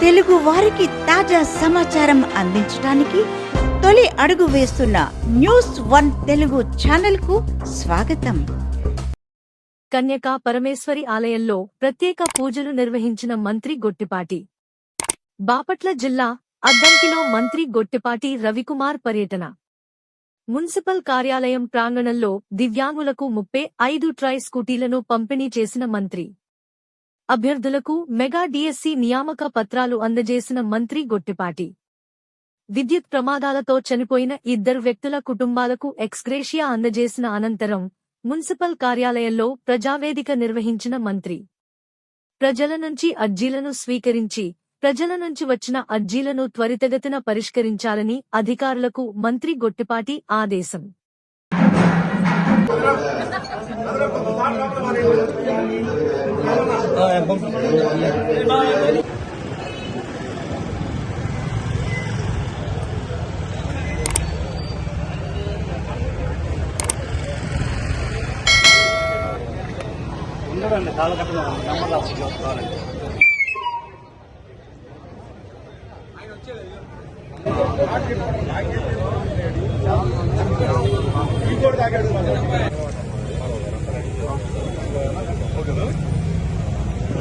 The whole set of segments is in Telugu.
తెలుగు వారికి తాజా సమాచారం అందించడానికి తొలి అడుగు వేస్తున్న న్యూస్1 తెలుగు ఛానల్ కు స్వాగతం. కన్యకా పరమేశ్వరి ఆలయంలో ప్రత్యేక పూజలు నిర్వహించిన మంత్రి గొట్టిపాటి. బాపట్ల జిల్లా అద్దంకిలో మంత్రి గొట్టిపాటి రవికుమార్ పర్యటన. మున్సిపల్ కార్యాలయం ప్రాంగణంలో దివ్యాంగులకు 35 ట్రై స్కూటీలను పంపిణీ చేసిన మంత్రి. అభ్యర్థులకు మెగా డిఎస్సి నియామక పత్రాలు అందజేసిన మంత్రి గొట్టిపాటి. విద్యుత్ ప్రమాదాలతో చనిపోయిన 2 వ్యక్తుల కుటుంబాలకు ఎక్స్గ్రేషియా అందజేసిన అనంతరం మున్సిపల్ కార్యాలయంలో ప్రజావేదిక నిర్వహించిన మంత్రి. ప్రజల నుంచి అర్జీలను స్వీకరించి ప్రజల నుంచి వచ్చిన అర్జీలను త్వరితగతిన పరిష్కరించాలని అధికారులకు మంత్రి గొట్టిపాటి ఆదేశం.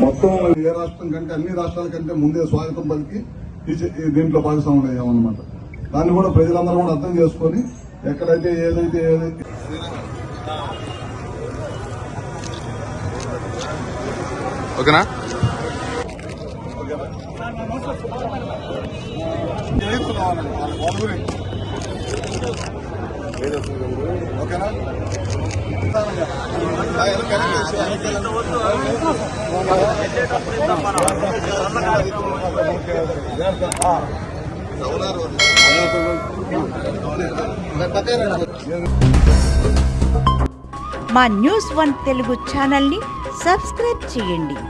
మొత్తం ఏ రాష్ట్రం కంటే అన్ని రాష్ట్రాల కంటే ముందే స్వాగతం పలికి దీంట్లో భాగస్వాములు అయ్యామన్నమాట. దాన్ని కూడా ప్రజలందరూ కూడా అర్థం చేసుకుని ఎక్కడైతే ఏదైతే ఓకేనా ఓకేనా మా న్యూస్1 తెలుగు ఛానల్ ని సబ్స్క్రైబ్ చేయండి.